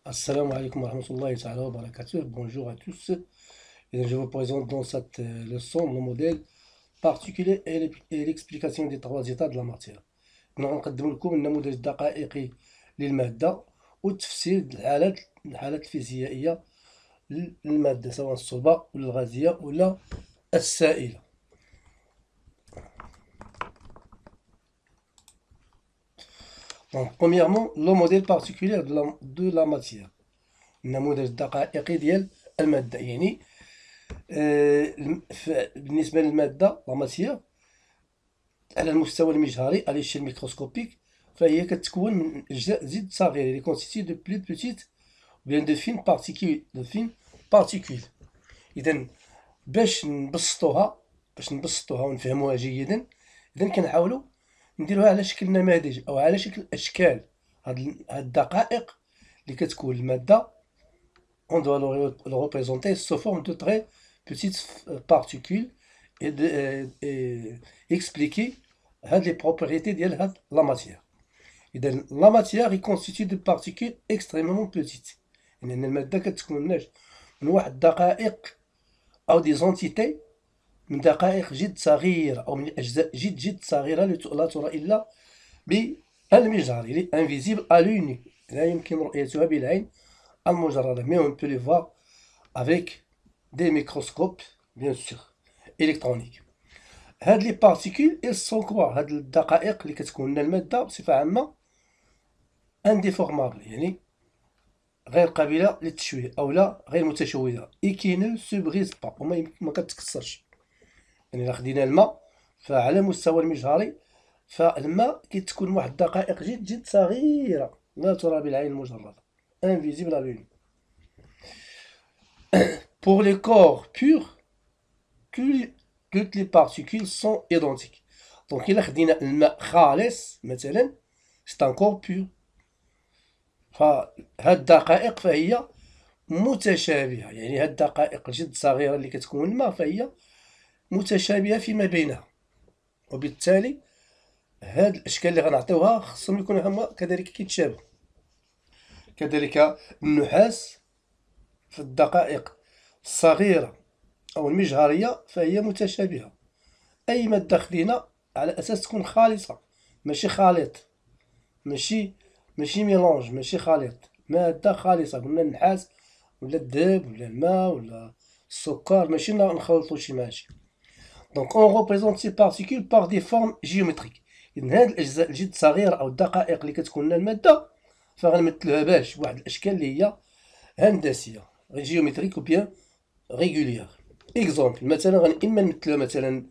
Assalamu alaikum wa rahmatullahi ta'ala wa barakatuh. Bonjour à tous. Et je vous présente dans cette leçon le modèle particulier et l'explication des trois états de la matière. نقدم لكم النموذج الدقائقي للمادة وتفسير الحالات الفيزيائية للمادة سواء الصلبة ولا الغازية ولا السائلة. Donc, premièrement, le modèle particulier de la matière. النموذج الدقائقي ديال المادة يعني بالنسبة للمادة لا ماتيير على المستوى المجهري على الشيء الميكروسكوبيك فهي كتكون من أجزاء زد صغيرة اللي كونستيتي دو بلو بوتيت بيان دو فين بارتيكول إذا باش نبسطوها ونفهموها جيدا إذا كنحاولوا نديروها على شكل نماذج أو على شكل أشكال. هاد الدقائق اللي كتكون المادة on doit le représenter sous forme de très petites particules et expliquer les propriétés de la matière. Et la matière est constituée de particules extrêmement petites. لأن المادة كتكون من واحد الدقائق أو دي زونتيتي من دقائق جد صغيرة أو من أجزاء جد صغيرة لا ترى إلا بالمجهر اللي انفيزيبل à l'œil nu لا يمكن رؤيتها بالعين المجردة mais on peut les voir avec des microscopes bien sûr électroniques. هاد لي بارتيكول elles sont quoi هاد الدقائق اللي كتكون لنا المادة بصفة عامة انديفورمابل يعني غير قابلة للتشويه أو لا غير متشوهة et qui ne se brise pas وما كتكسرش. يعني إلا خدينا الماء فعلى المستوى المجهري فالماء كتكون واحد الدقائق جد صغيرة لا ترى بالعين المجردة invisible à l'œil. Pour les corps purs, toutes les particules sont identiques. Donc, il a خدينا الماء خالص مثلا c'est un corps pur. فهاد الدقائق فهي متشابهة يعني هاد الدقائق الجد صغيرة اللي كتكون الماء فهي متشابهة فيما بينها وبالتالي هاد الأشكال اللي غنعطيوها خصهم يكونوا هما كذلك كيتشابهوا. كذلك النحاس في الدقائق الصغيرة أو المجهرية فهي متشابهة. أي مادة خدينا على أساس تكون خالصة ماشي خليط ماشي ميلونج ماشي خليط مادة خالصة قلنا النحاس ولا الذهب ولا الماء ولا السكر ماشي نخلطو شي مع شي. دونك اون ريبريزونت سي بارتيكول باغ دي فورم جيومتريك. إذن هاد الأجزاء الجد صغيرة أو الدقائق اللي كتكون لنا المادة فغنمثلوها باش بواحد الأشكال اللي هي هندسية جيومتريك و بيان ريغوليير. إكزومبل مثلا إما نمثلوها مثلا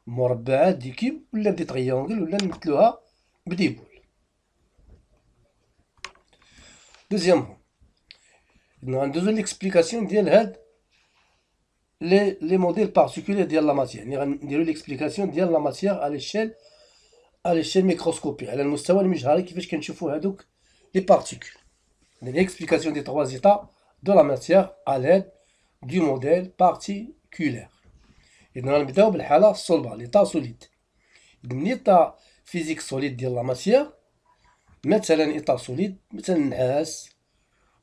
مربعات دي كيب ولا دي تريونغل ولا نمثلوها بدي بول. دوزيامون غندوزو ليكسبليكاسيون ديال هاد لي موديل بارتيكولير ديال لا ماتيير. يعني غنديرو ليكسبليكاسيون ديال لا ماتيير على الشيل ميكروسكوبي على المستوى المجهري كيفاش كنشوفو هادوك les particules. L'explication des trois états de la matière à l'aide du modèle particulaire. Et nous allons بالحالة الصلبة l'état solide. l'état physique solide ديال la matière مثلا état solide مثلا النحاس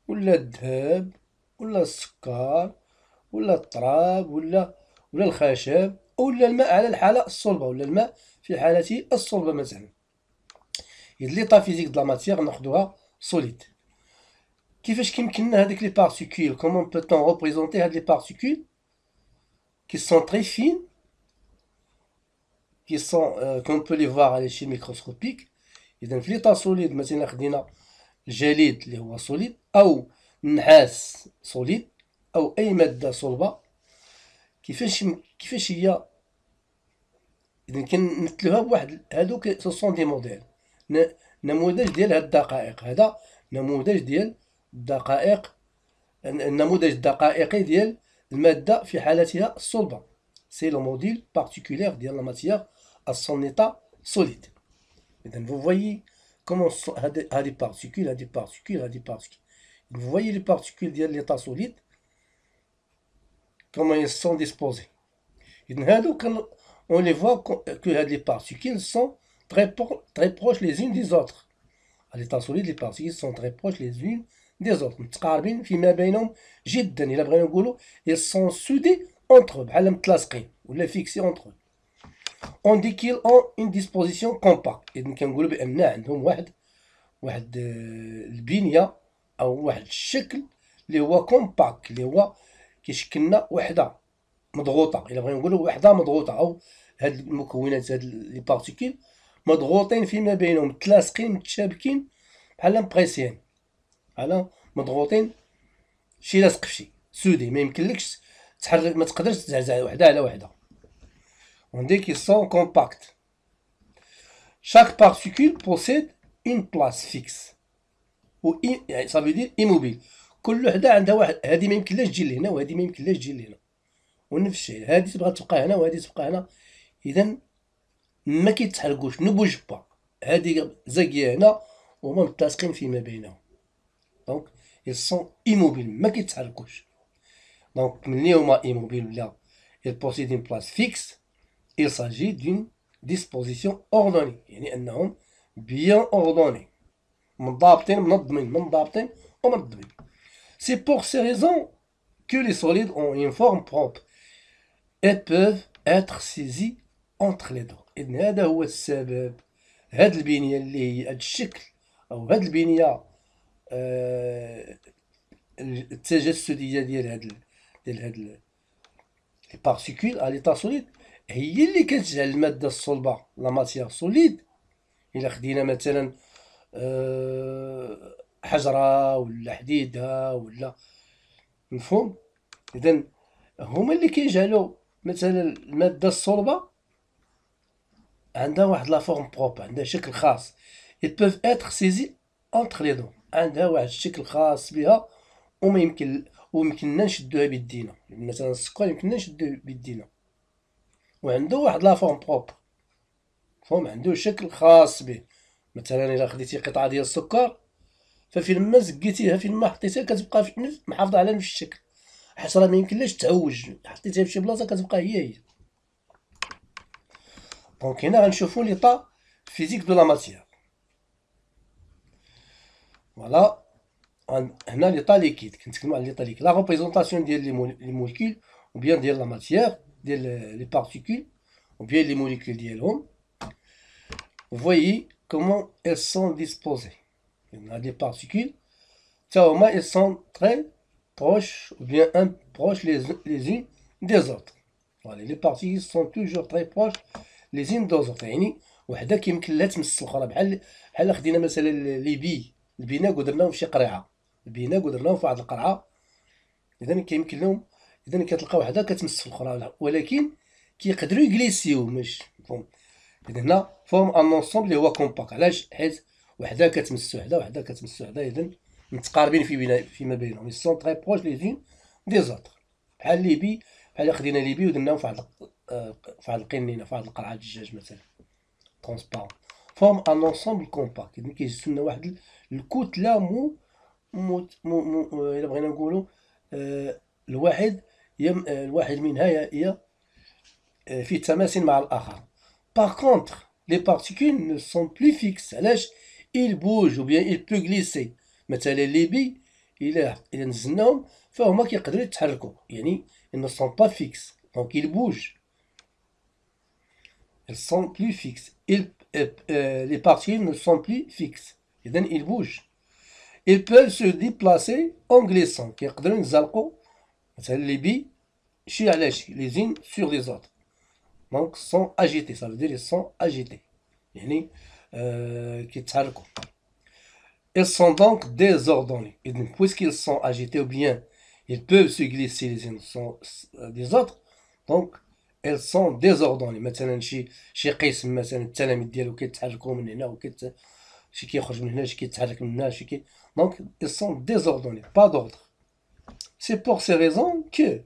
ولا الذهب ولا السكر ولا التراب ولا الخشب ولا الماء على الحالة الصلبة ولا الماء في حالته الصلبة مثلا. l'état physique de la matière ناخدوها solide. كيفاش كيمكننا هذيك لي بارتيكول comment peut-on représenter هاد لي بارتيكول qui sont très fines qui sont qu'on peut les voir à l'échelle microscopique. إذا في l'état solide مثلا خدينا الجليد اللي هو solide أو النحاس solide أو أي مادة صلبة كيفاش هي. إذا كنمثلوها بواحد هادوك سو سون دي موديل نموذج ديال هاد الدقائق. هذا نموذج ديال الدقائق النموذج الدقائقي ديال المادة في حالتها الصلبة. سي لو موديل بارتيكولير ديال لا ماتيير à son état solide. إذن vous voyez comment هادي particules. Vous voyez les particules ديال l'état solide comment elles sont disposées. إذن هادو on les voit que les particules sont très proches les unes des autres. À l'état solide, les particules sont très proches les unes دي زوط، متقاربين فيما بينهم جدا. الا بغينا نقولوا ils sont soudés entre eux، بحال متلاصقين ولا فيكسي entre eux. on dit qu'ils ont une disposition compacte، اذا كنقولوا بان عندهم واحد البنيه او واحد الشكل اللي هو كومباكت، اللي هو كيشكلنا وحده مضغوطه. الا بغينا نقولوا وحده مضغوطه، او هاد المكونات، هاد لي بارتيكول مضغوطين فيما بينهم، متلاصقين متشابكين بحال مبريسيين، بحال مضغوطين شي لاصق فشي، سودي. ما يمكنلكش تحرك، ما تقدرش تزعزع وحده على وحده. on dit qu'ils sont compacts. chaque particule possède une place fixe ou يعني ça veut dire immobile. كل وحده عندها واحد، هذه ما يمكنلاش تجي لهنا وهذه ما يمكنلاش تجي لهنا، ونفس الشيء هذه تبغى تبقى هنا وهذه تبقى هنا، اذا ما كيتحركوش، ne bouge pas. هذه زاكيه هنا وهما متلاصقين فيما بينهم، دونك ils sont immobiles، ما كيتحركوش. دونك ملي هما immobile ولا ils possèdent une place fixe، il s'agit d'une disposition ordonnée، يعني انهم bien ordonnés، منضبطين منضبطين ومنظمين. c'est pour ces raisons que les solides ont une forme propre et peuvent être saisis entre les deux. إذن هذا هو السبب، هاد البنية اللي هي هاد الشكل أو هاد البنية التجسدية ديال هاد لي بارتيكول على ليطا سوليد، هي اللي كتجعل المادة الصلبة لا ماتيير سوليد. إلا خدينا مثلا حجرة ولا حديدة ولا، مفهوم؟ إذن هما اللي كيجعلوا مثلا المادة الصلبة عندها واحد لا فورم بروب، عندها شكل خاص. ils peuvent être saisis entre les deux، عندها واحد الشكل خاص بها وما يمكننا نشدوها بيدينا. مثلا السكر يمكننا نشدوه بيدينا وعنده واحد لا فورم بروب، فهم عنده شكل خاص به. مثلا الا خديتي قطعه ديال السكر، ففين ما زكيتيها، فين ما حطيتيها كتبقى محافظه على نفس الشكل. حشره ما يمكنلاش تعوج، حطيتيها فشي بلاصه كتبقى هي. دونك هنا غنشوفو ليطا فيزيك دو لا ماتيير. فوالا هنا ليطا ليكيد، كنتكلمو على ليطا ليكيد. لا ريبريزونطاسيون ديال لي موليكول ou bien ديال لا ماتيير، ديال لي بارتيكول ou bien les molécules ديالهم. Vous voyez comment elles sont disposées. Il y a des particules, elles sont très proches ou bien proches les unes des autres. Voilà, les particules sont toujours très proches les unes des autres. يعني وحده كيمكن لها تمس الاخرى، بحال خدينا مثلا لي بي، البناء ودرناهم في شي قريعه، البناء ودرناهم في واحد القرعه، اذا كيمكن لهم، اذا كتلقى وحده كتمس في الاخرى، ولكن كيقدروا يجليسيو ماشي مفهوم. اذا هنا فهم ان انصومبل اللي هو كومباك. علاش؟ حيت وحده كتمس وحده، وحده كتمس وحده، اذا متقاربين فيما بينهم. ils sont très proches les unes des autres. بحال ليبي، بحال خدينا ليبي ودرناهم في واحد القنينه، في واحد القرعه الدجاج مثلا ترونسبارون، فهم ان انصومبل كومباك. اذا كيجسد لنا واحد الكتله الا بغينا نقولوا الواحد منها هي في تماثل مع الآخر. Par contre, les particules ne sont plus fixes. علاش؟ il bouge ou bien il peut glisser. مثلا لي بي إلا نزلناهم فهما كيقدروا يتحركوا، يعني ils ne sont pas fixes. Donc ils bougent. Ils sont plus fixes. Les particules ne sont plus fixes. إذن ils bougent. Ils peuvent se déplacer en glissant. كيقدروا ينزلقوا مثلا لي بي شي على شي، les unes sur les autres. Donc sont agités, ça veut dire ils sont agités. يعني كيتحركوا. Ils sont donc désordonnés. Et donc, puisqu'ils sont agités ou bien ils peuvent se glisser les unes des autres, donc elles sont désordonnées. مثلا شي قسم مثلا التلاميذ ديالو كيتحركوا من هنا شي كيخرج من هنا، شي كيتحرك من هنا، donc ils sont désordonnés, pas d'ordre. C'est pour ces raisons que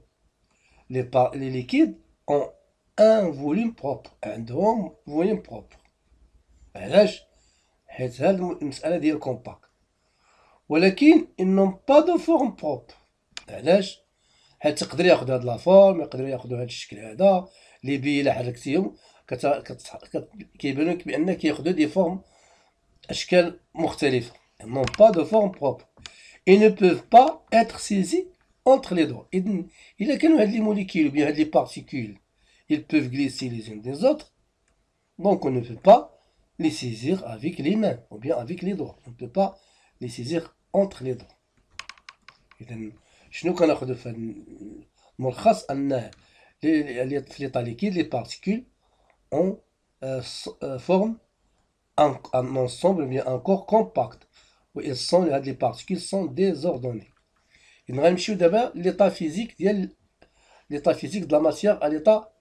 les liquides ont un volume propre، عندهم volume propre. علاش؟ حيت هاد المسألة ديال كومباكت. ولكن ils n'ont pas de forme propre. علاش؟ حيت يقدر ياخذ هاد لا فورم، يقدروا ياخذوا هاد الشكل هذا، لي بي الا حركتيهم كيبان لك بان كياخذوا دي فورم، اشكال مختلفة. ils n'ont pas de forme propre. et ne peuvent pas être saisis entre les doigts. Il a que les molécules ou bien les particules, ils peuvent glisser les unes des autres, donc on ne peut pas les saisir avec les mains ou bien avec les doigts. On ne peut pas les saisir entre les doigts. إذن شنو كناخذ في الملخص أن في l'état liquide les particules ont forment un ensemble bien un corps compact où les particules sont désordonnées. Il غنمشيو دابا l'état physique ديال l'état physique de la matière à l'état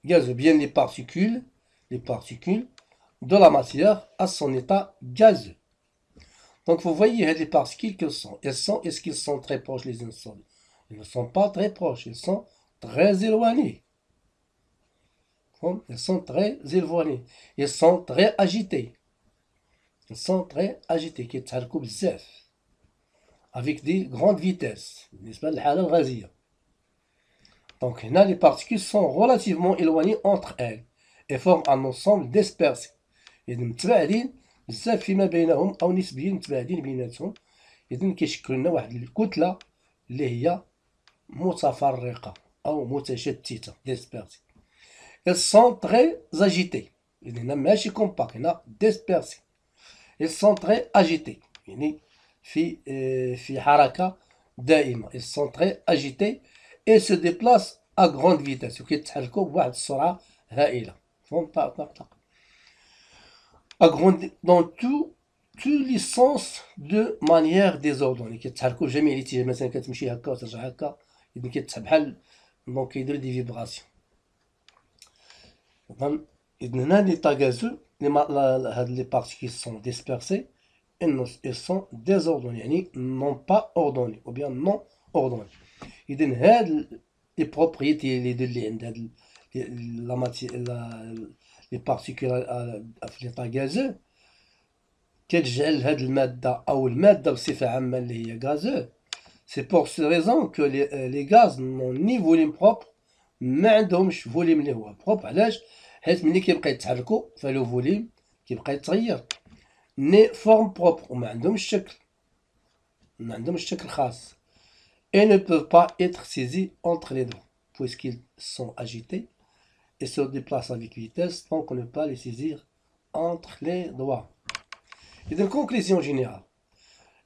gazeux, bien les particules de la matière à son état gazeux. Donc vous voyez les particules qu'elles sont. Est-ce qu'ils sont très proches les uns des autres? Ils ne sont pas très proches, ils sont très éloignés. Ils sont très éloignés. Ils sont très agités. Ils sont très agités, كيتحركوا بزاف. Avec des grandes vitesses. بالنسبة للحالة الغازية. Donc là, les particules sont relativement éloignées entre elles et forment un ensemble dispersé. إذن متباعدين بزاف فيما بينهم أو نسبيا متباعدين بيناتهم. إذن كيشكلوا لنا واحد الكتلة اللي هي متفرقة أو متشتتة dispersée. Ils sont très agités. إذن ماشي compact هنا dispersé. Ils sont très agités. يعني في حركة دائمة. Ils sont très agités et se déplacent à grande vitesse. وكيتحركوا بواحد السرعة هائلة. Dans tous les sens de manière désordonnée. كيتحركوا في جميع الاتجاهات. مثلا كتمشي هكا وترجع هكا. إذن كيتحرك بحال دونك كيدير دي فيبراسيون. إذن هنا ليطا غازو هاد لي بارتيكول sont dispersées. Ils sont désordonnés يعني non pas ordonnés ou bien non ordonnés. إذن هاد les propriétés اللي عند هاد la matière les particules في l'état gazeux كتجعل هاد المادة أو المادة بصفة عامة اللي هي gazeux. C'est pour cette raison que les gaz n'ont ni volume propre ما عندهمش فوليم اللي هو بروب. علاش؟ حيت ملي كيبقى يتحركوا فلو فوليم كيبقى يتغير. ني فورم بروبر وما عندهمش شكل خاص. Et ne peuvent pas être saisis entre les doigts puisqu'ils sont agités et se déplacent avec vitesse, donc on ne peut pas les saisir entre les doigts. إذن conclusion générale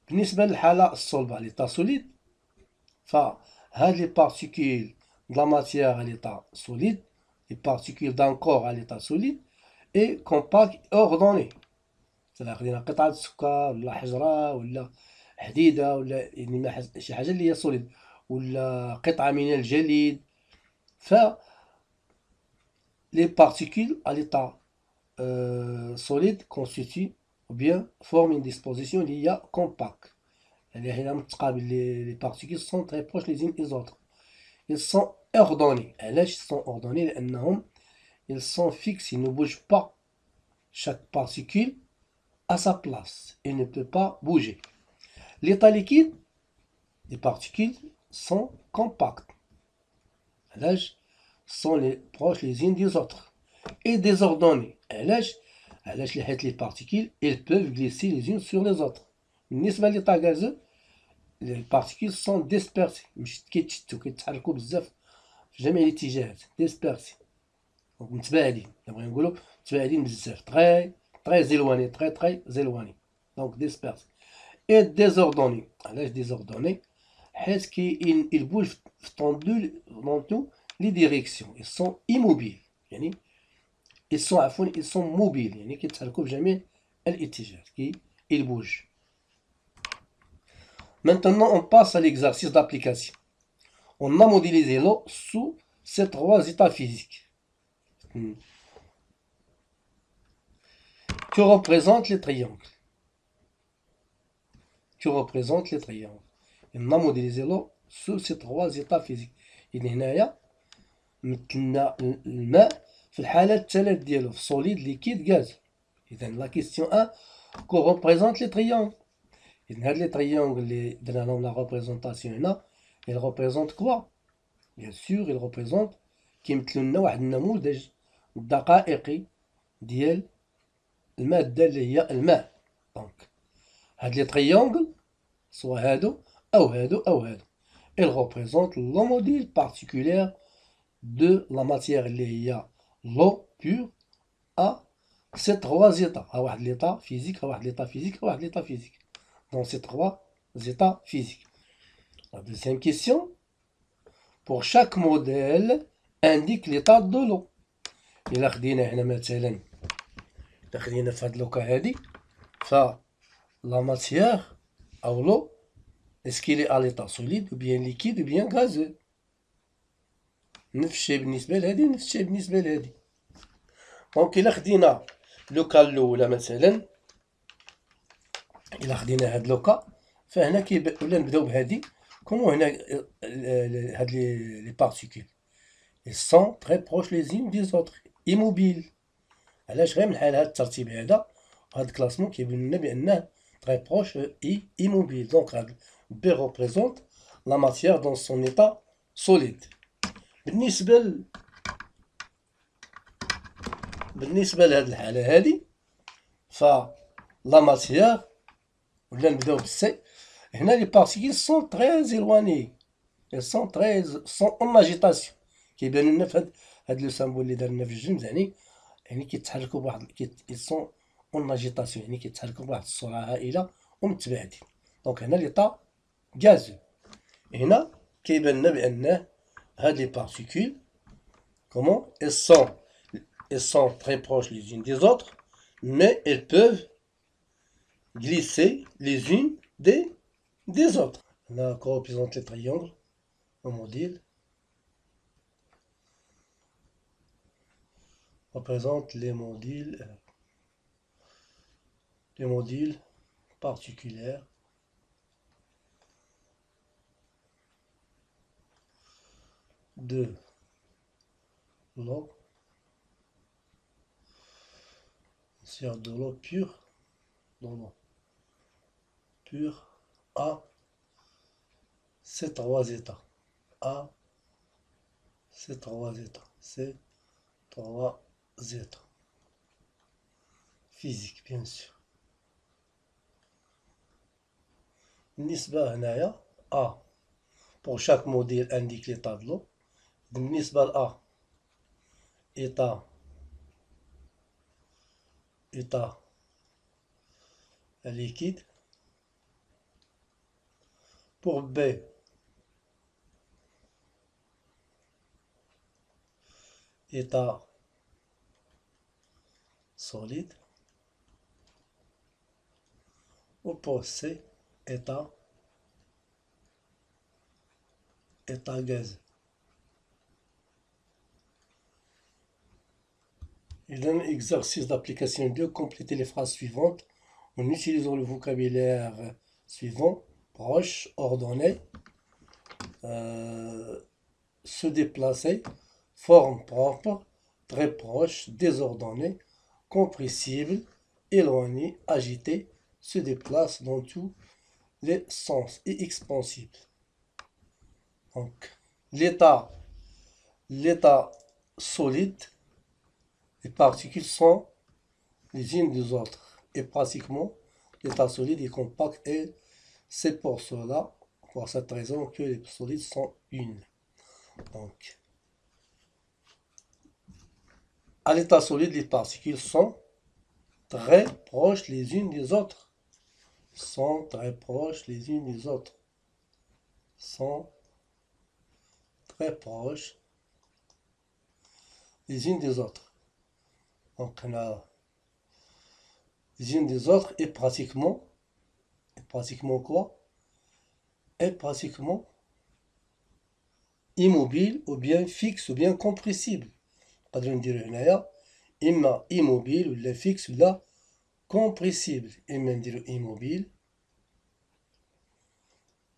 بالنسبة للحالة الصلبة l'état solide فهاد les particules de la matière à l'état solide, les particules d'un corps à l'état solide et compact ordonné. C'est-à-dire خدينا قطعة سكر ولا حجرة ولا حديدة ولا يعني شي حاجة اللي هي solide ولا قطعة من الجليد. Les particules à l'état solide constituent ou bien forment une disposition اللي هي compact. يعني هنا متقابل les particules sont très proches les unes des autres. Ils sont ordonnés. علاش ils sont ordonnés؟ لأنهم ils sont fixes, ils ne bougent pas. Chaque particule à sa place. Il ne peut pas bouger. L'état liquide, les particules sont compactes. علاش sont les proches les unes des autres. Et désordonnées. علاش حيت les particules, elles peuvent glisser les unes sur les autres. بالنسبة للإطار gazeux, les particules sont dispersées. مش كيتشتوا كيتحركوا بزاف في جميع الاتجاهات. dispersées. دونك متباعدين. نبغي نقولوا متباعدين بزاف. très éloigné, très éloigné. Donc dispersé. Et désordonné. علاش désordonné؟ حيت ils bougent dans toutes les directions. Ils sont immobiles. يعني ils sont mobiles. يعني كيتحركوا في جميع الاتجاهات. Ils bougent. Maintenant, on passe à l'exercice d'application. On a modélisé l'eau sous ces trois états physiques. Que représentent les triangles? On a modélisé l'eau sous ces trois états physiques. إذن هنايا مثلنا الماء في الحالات الثلاث ديالو في solide, liquide, gaz. إذن la question 1, que représentent les triangles? إذن هاد les triangles اللي درنا لهم la représentation هنا, ils représentent quoi? Bien sûr, ils représentent كيمثلوا لنا واحد النموذج دقائقي ديال المادة اللي هي الماء. Donc هاد les triangles soit هادو أو هادو أو هادو. Il représente le modèle particulier de la matière اللي هي l'eau pure à ces trois états. À واحد l'état physique, à واحد l'état physique, à واحد l'état physique. Dans ces trois états physiques. La deuxième question. Pour chaque modèle, indique l'état de l'eau. إلا خدينا هنا مثلا إلا خدينا في هاد لوكا هادي la matière أو l'eau, est-ce qu'il est à l'état solide ou bien liquide ou bien gazeux. نفس الشيء بالنسبة لهادي ونفس الشيء بالنسبة لهادي. دونك إلا خدينا لوكا الأولى مثلا، إلا خدينا هاد لوكا فهنا ولا نبداو بهادي. كومون هنا هاد لي بارتيكول ils sont très proches les unes des autres immobiles. علاش غير من حال هاد الترتيب هذا هاد الكلاسمون كيبين لنا بأنه très proche et immobile. Donc B représente la matière dans son état solide. بالنسبة لهاد الحالة هادي la matière ولا نبداو بالسي. هنا les particules sont très éloignées, elles sont en agitation. كيبانو لنا في هاد لو سامبول اللي درنا في الجيم، يعني كيتحركوا بواحد ils sont en agitation، يعني كيتحركوا بواحد السرعة هائلة ومتباعدين. دونك هنا ليطا غازو. هنا كيبان لنا بأن هاد لي بارتيكول comment elles sont très proches les unes des autres, mais elles peuvent glisser les unes des autres. On a encore représenté les triangles au modèle. Représente les modules particuliers de l'eau, c'est de l'eau pure, à ces trois états, physiques bien sûr. بالنسبة هنايا A pour chaque modèle indique l'état de l'eau. بالنسبة ل A état liquide. Pour B état solide. Ou pour C état gaz. Il donne exercice d'application 2. Complétez les phrases suivantes en utilisant le vocabulaire suivant: proche, ordonné, se déplacer, forme propre, très proche, désordonné, compressible, éloigné, agité, se déplace dans tous les sens et expansible. Donc, l'état solide, les particules sont les unes des autres. Et pratiquement, l'état solide est compact et c'est pour cela, pour cette raison, que les solides sont unes. Donc, à l'état solide, les particules sont très proches les unes des autres. Sont très proches les unes des autres. Sont très proches les unes des autres. Donc, on a les unes des autres et pratiquement quoi? Et pratiquement immobile ou bien fixe ou bien compressible. نقدروا نديرو هنايا إما immobile ولا fixe ولا compressible. إما نديرو immobile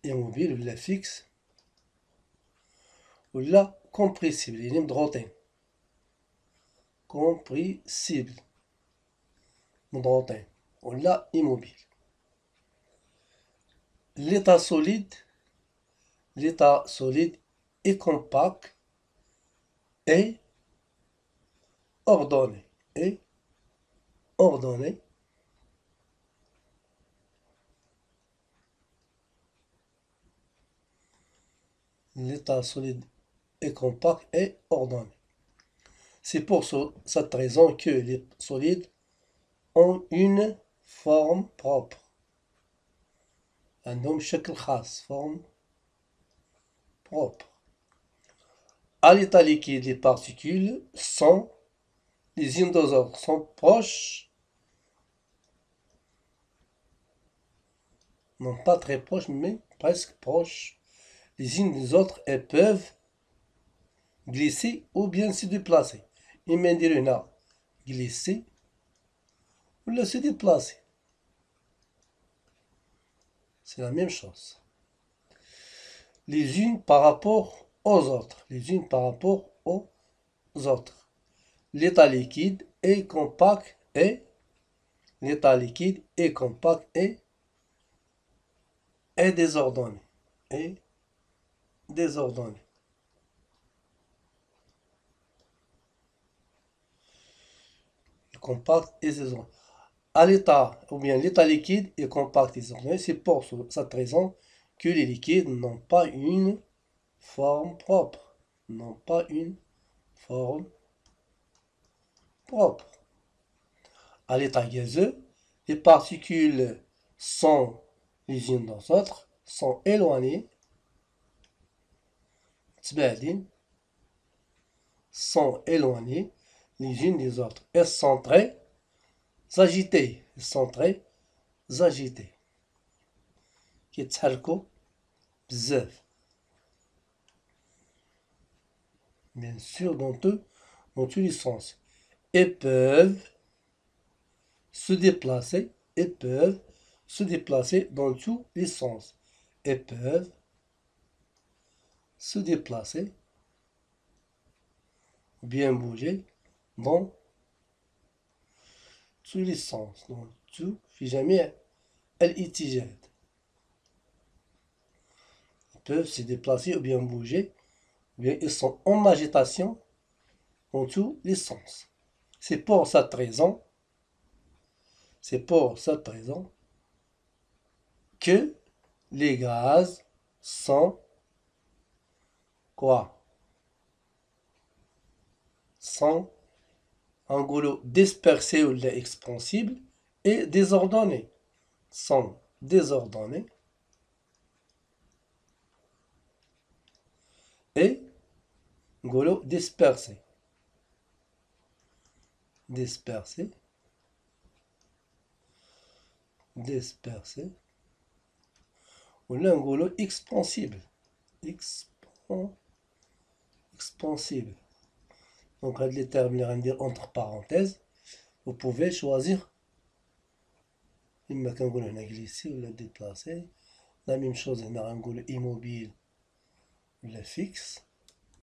ولا fixe ولا compressible، يعني مضغوطين. compressible مضغوطين ولا immobile. L'état solide est compact et ordonné. L'état solide est compact et ordonné. C'est pour cette raison que les solides ont une forme propre. عندهم شكل خاص, forme propre. À l'état liquide, les particules sont les unes des autres, sont proches, non pas très proches, mais presque proches, les unes des autres, et peuvent glisser ou bien se déplacer. إما نديرو هنا glisser ولا se déplacer. C'est la même chose. Les unes par rapport aux autres. Les unes par rapport aux autres. L'état liquide est compact et l'état liquide est compact et désordonné. Et désordonné. Compact et désordonné. À l'état, ou bien l'état liquide est compact et désordonné. C'est pour cette raison que les liquides n'ont pas une forme propre. N'ont pas une forme propre. À l'état gazeux, les particules sont les unes des autres, sont éloignées, sont éloignées les unes des autres. Elles sont très agitées. Elles sont très agitées. كيتحركوا بزاف. Bien sûr, dans tous les sens. Et peuvent se déplacer. Et peuvent se déplacer dans tous les sens. Et peuvent se déplacer, bien bouger dans tous les sens. Dans tout, في جميع الاتجاهات. Ils peuvent se déplacer ou bien bouger, ou bien ils sont en agitation dans tous les sens. C'est pour cette raison que les gaz sont quoi? Sont en dispersés ou expansibles et désordonnés. Sont désordonnés et dispersés. Dispersés. Dispersés. Ou l'angolo expansible. Expansible. Donc, les termes, les dire entre parenthèses, vous pouvez choisir. Il m'a qu'un glisser ou la déplacer. La même chose, on a un immobile ou la fixe.